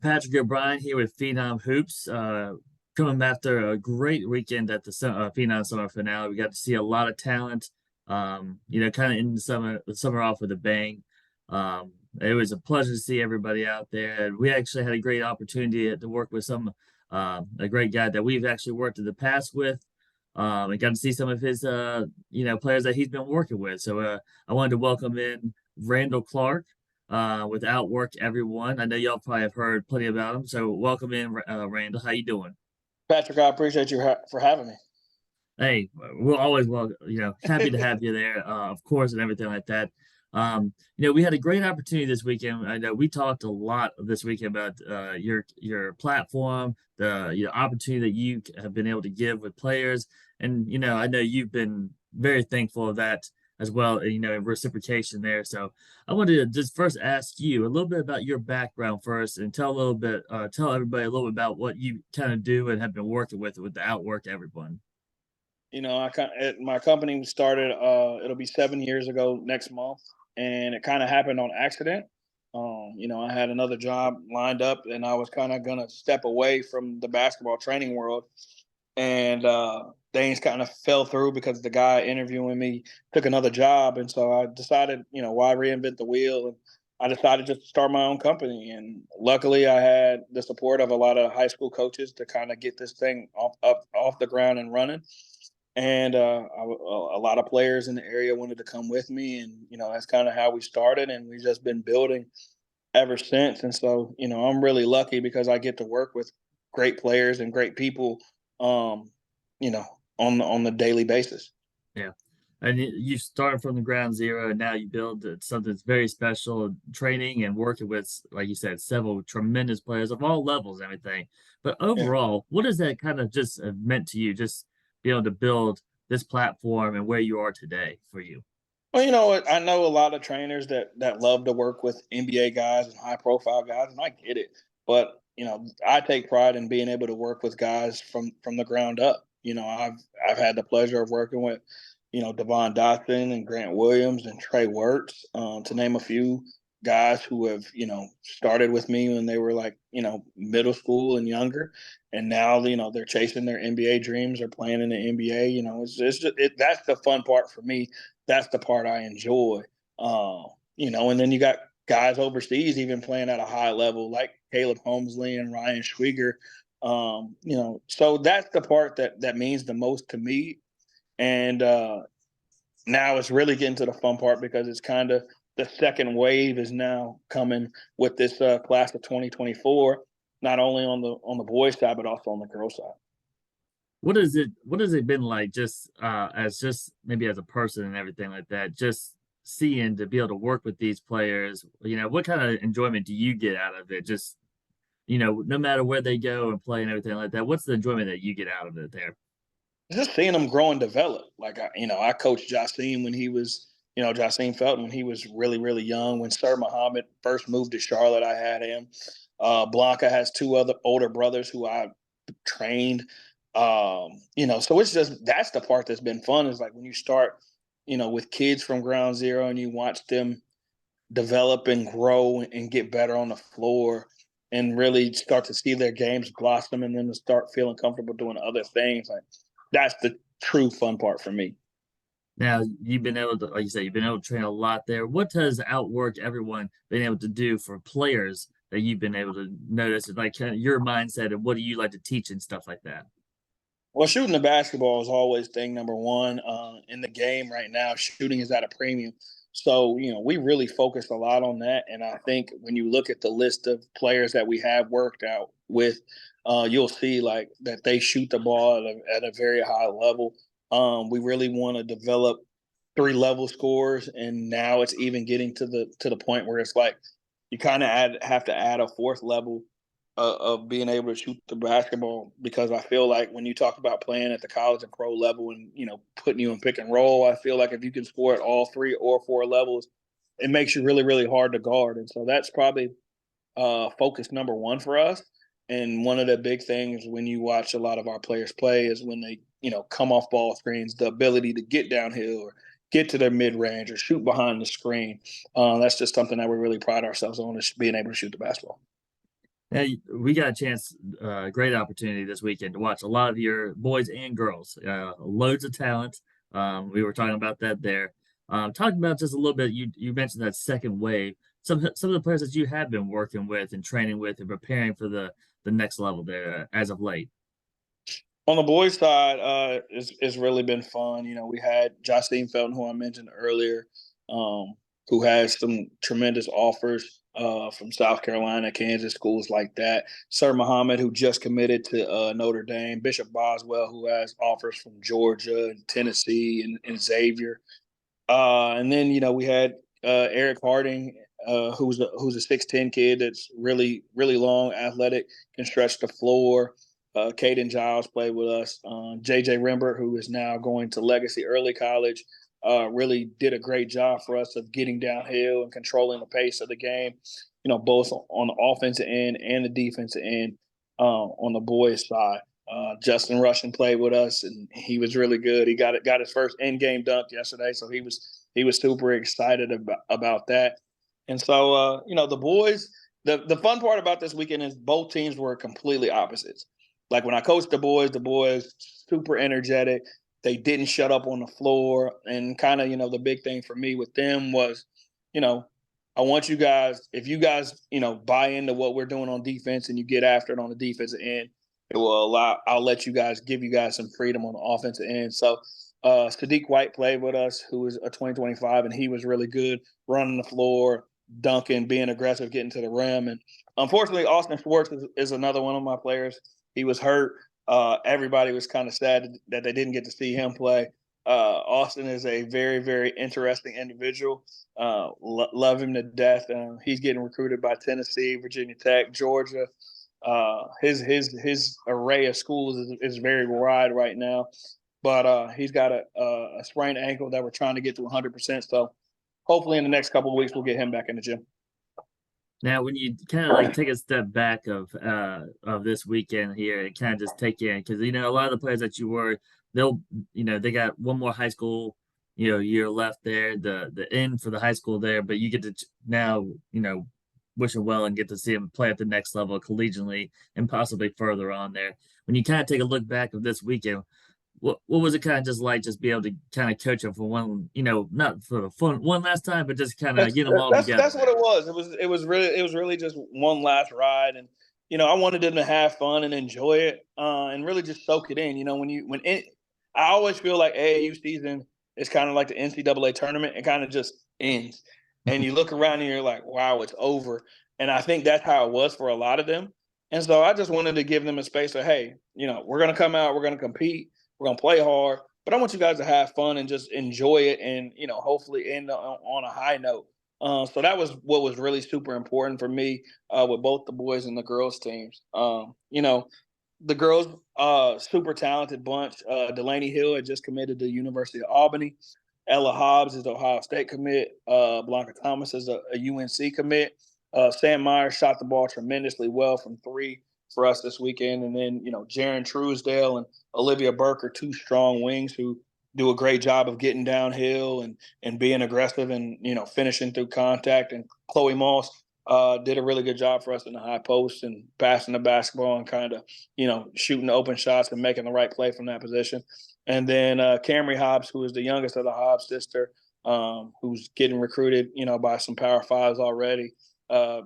Patrick O'Brien here with Phenom Hoops. Coming after a great weekend at the Phenom Summer Finale. We got to see a lot of talent. Kind of in the summer off with a bang. It was a pleasure to see everybody out there. And we actually had a great opportunity to work with a great guy that we've actually worked in the past with. And got to see some of his, players that he's been working with. So I wanted to welcome in Randall Clark with Outwork Everyone. I know y'all probably have heard plenty about him. So welcome in, Randall. How you doing? Patrick, I appreciate you for having me. Hey, we're always happy to have you there, of course, and everything like that. We had a great opportunity this weekend. I know we talked a lot this weekend about your platform, the opportunity that you have been able to give with players, and I know you've been very thankful of that as well. Reciprocation there. So I wanted to just first ask you a little bit about your background first, and tell everybody a little bit about what you kind of do and have been working with the Outwork Everyone. My company started. It'll be 7 years ago next month, and it kind of happened on accident. I had another job lined up, and I was kind of gonna step away from the basketball training world, and things kind of fell through because the guy interviewing me took another job, and so I decided, why reinvent the wheel, and I decided just to start my own company. And luckily, I had the support of a lot of high school coaches to kind of get this thing off the ground and running. And a lot of players in the area wanted to come with me, and that's kind of how we started, and we've just been building ever since. And so I'm really lucky because I get to work with great players and great people, you know, on the daily basis. Yeah. And you started from the ground zero, and now you build something that's very special, training and working with, like you said, several tremendous players of all levels and everything. But Yeah. overall, what does that kind of just meant to you, just be able to build this platform and where you are today for you? Well, you know what? I know a lot of trainers that love to work with NBA guys and high profile guys, and I get it. But I take pride in being able to work with guys from the ground up. I've had the pleasure of working with Devon Dotson and Grant Williams and Trey Wertz, to name a few guys who have started with me when they were like middle school and younger, and now they're chasing their NBA dreams or playing in the NBA. That's the fun part for me. That's the part I enjoy. And then you got guys overseas even playing at a high level like Caleb Holmesley and Ryan Schwieger. So that's the part that means the most to me. And now it's really getting to the fun part because it's kind of the second wave is now coming with this class of 2024, not only on the boys side but also on the girls side. What has it been like, just maybe as a person and everything like that, just seeing to be able to work with these players? What kind of enjoyment do you get out of it? Just, no matter where they go and play and everything like that, what's the enjoyment that you get out of it there? Just seeing them grow and develop. Like I coached Jassim when he was, Jassim Felton when he was really, really young. When Sir Muhammad first moved to Charlotte, I had him. Blanca has two other older brothers who I trained. So it's just that's the part that's been fun is like when you start, with kids from ground zero and you watch them develop and grow and get better on the floor and really start to see their games blossom and then to start feeling comfortable doing other things. Like that's the true fun part for me. Now, you've been able to, like you said, you've been able to train a lot there. What has Outwork Everyone been able to do for players that you've been able to notice, like kind of your mindset and what do you like to teach and stuff like that? Well, shooting the basketball is always thing number one in the game right now. Shooting is at a premium. So, we really focus a lot on that. And I think when you look at the list of players that we have worked out with, you'll see like that they shoot the ball at a very high level. We really want to develop three level scores, and now it's even getting to the point where it's like you kind of have to add a fourth level of being able to shoot the basketball, because I feel like when you talk about playing at the college and pro level and putting you in pick and roll, I feel like if you can score at all three or four levels, it makes you really, really hard to guard. And so that's probably focus number one for us. And one of the big things when you watch a lot of our players play is when they come off ball screens, the ability to get downhill or get to their mid range or shoot behind the screen. That's just something that we really pride ourselves on, is being able to shoot the basketball. Yeah, we got a chance, great opportunity this weekend to watch a lot of your boys and girls. Loads of talent. We were talking about that there. Talking about just a little bit. You mentioned that second wave. Some of the players that you have been working with and training with and preparing for the next level there as of late. On the boys' side, it's really been fun. We had Justine Felton, who I mentioned earlier, who has some tremendous offers from South Carolina, Kansas, schools like that. Sir Muhammad, who just committed to Notre Dame. Bishop Boswell, who has offers from Georgia and Tennessee and Xavier. And then we had Eric Harding, who's a 6'10" kid that's really really long, athletic, can stretch the floor. Caden Giles played with us. JJ Rembert, who is now going to Legacy Early College, really did a great job for us of getting downhill and controlling the pace of the game. Both on the offensive end and the defensive end on the boys' side. Justin Russian played with us, and he was really good. He got his first in-game dunk yesterday, so he was super excited about that. And so, the boys. The fun part about this weekend is both teams were completely opposites. Like when I coached the boys super energetic. They didn't shut up on the floor, and kind of the big thing for me with them was, you know, I want you guys, if you guys buy into what we're doing on defense and you get after it on the defensive end, it will allow. I'll let you guys give you guys some freedom on the offensive end. So Sadiq White played with us, who was a 2025, and he was really good running the floor, dunking, being aggressive, getting to the rim. And unfortunately, Austin Schwartz is another one of my players. He was hurt. Everybody was kind of sad that they didn't get to see him play. Austin is a very, very interesting individual. Love him to death. He's getting recruited by Tennessee, Virginia Tech, Georgia. His array of schools is very wide right now, but he's got a sprained ankle that we're trying to get to 100%. So hopefully in the next couple of weeks we'll get him back in the gym. Now, when you kind of like take a step back of this weekend here and kind of just take in, because a lot of the players that you were, they got one more high school year left there, the end for the high school there, but you get to now wish them well and get to see them play at the next level collegiately and possibly further on there. When you kind of take a look back of this weekend, what was it kind of just like, just be able to kind of coach them for one, not for the fun one last time, but just kind of That's get them all together that's what there. it was. It was really just one last ride, and I wanted them to have fun and enjoy it, and really just soak it in. I always feel like AAU season is kind of like the NCAA tournament. It kind of just ends, and you look around and you're like, wow, it's over. And I think that's how it was for a lot of them. And so I just wanted to give them a space of, hey, we're gonna come out, we're gonna compete, we're gonna play hard, but I want you guys to have fun and just enjoy it, and hopefully end on a high note. So that was what was really super important for me with both the boys and the girls teams. The girls, super talented bunch. Delaney Hill had just committed to the University of Albany. Ella Hobbs is the Ohio State commit. Blanca Thomas is a UNC commit. Sam Myers shot the ball tremendously well from three for us this weekend. And then, Jaron Truesdale and Olivia Burke are two strong wings who do a great job of getting downhill and being aggressive and, finishing through contact. And Chloe Moss did a really good job for us in the high post and passing the basketball and kind of, shooting the open shots and making the right play from that position. And then Camry Hobbs, who is the youngest of the Hobbs sister, who's getting recruited, by some Power Fives already,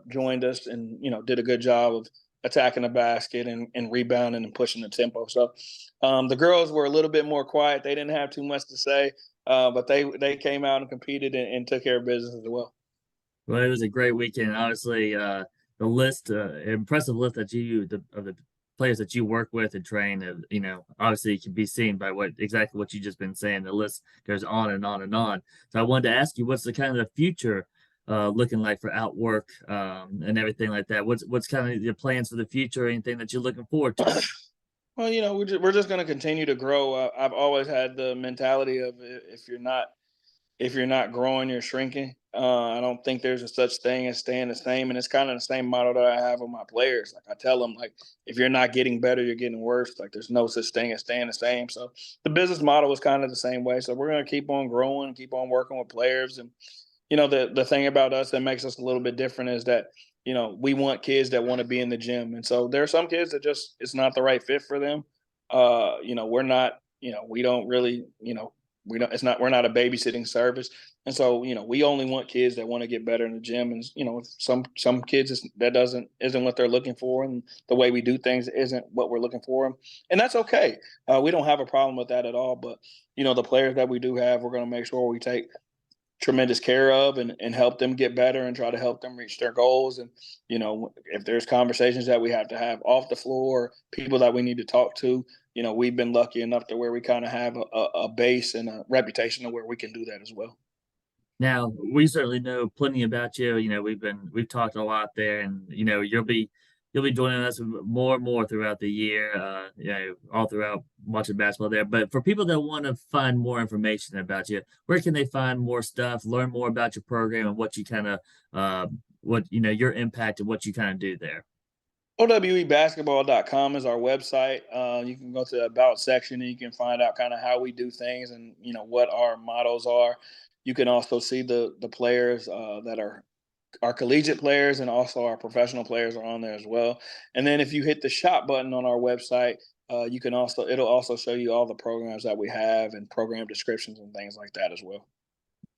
joined us and, did a good job of attacking the basket and rebounding and pushing the tempo. So the girls were a little bit more quiet. They didn't have too much to say, but they came out and competed and took care of business as well. Well, it was a great weekend. Obviously, the list, impressive list of the players that you work with and train. Obviously, it can be seen by exactly what you just been saying. The list goes on and on and on. So I wanted to ask you, what's the kind of the future looking like for Outwork and everything like that? What's kind of your plans for the future? Anything that you're looking forward to? Well, we're just going to continue to grow. I've always had the mentality of if you're not growing, you're shrinking. I don't think there's a such thing as staying the same, and it's kind of the same model that I have with my players. Like I tell them, like if you're not getting better, you're getting worse. Like there's no such thing as staying the same. So the business model is kind of the same way. So we're gonna keep on growing, keep on working with players, and the thing about us that makes us a little bit different is that we want kids that want to be in the gym. And so there are some kids that just it's not the right fit for them. We're not, we don't really, we don't it's not we're not a babysitting service. And so, we only want kids that want to get better in the gym. And some kids that doesn't isn't what they're looking for, and the way we do things isn't what we're looking for them. And that's okay. We don't have a problem with that at all. But the players that we do have, we're going to make sure we take tremendous care of and help them get better and try to help them reach their goals. And if there's conversations that we have to have off the floor, people that we need to talk to, we've been lucky enough to where we kind of have a base and a reputation of where we can do that as well. Now, we certainly know plenty about you. We've talked a lot there, and you'll be joining us more and more throughout the year. All throughout watching basketball there. But for people that want to find more information about you, where can they find more stuff, learn more about your program, and what you kind of your impact and what you kind of do there? OWEbasketball.com is our website. You can go to the About section and you can find out kind of how we do things and what our mottos are. You can also see the players that are our collegiate players, and also our professional players are on there as well. And then if you hit the shop button on our website, it'll also show you all the programs that we have and program descriptions and things like that as well.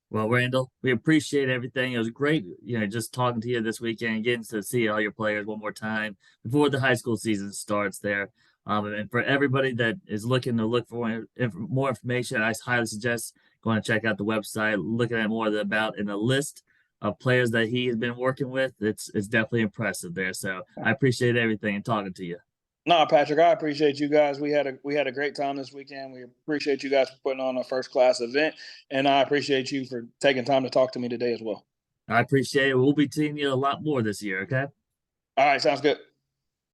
Well, Randall, we appreciate everything. It was great, just talking to you this weekend and getting to see all your players one more time before the high school season starts there. And for everybody that is looking to look for more information, I highly suggest going to check out the website, looking at more of the about and the list of players that he has been working with. It's definitely impressive there. So I appreciate everything and talking to you. No, Patrick, I appreciate you guys. We had a great time this weekend. We appreciate you guys for putting on a first class event, and I appreciate you for taking time to talk to me today as well. I appreciate it. We'll be seeing you a lot more this year. Okay. All right, sounds good.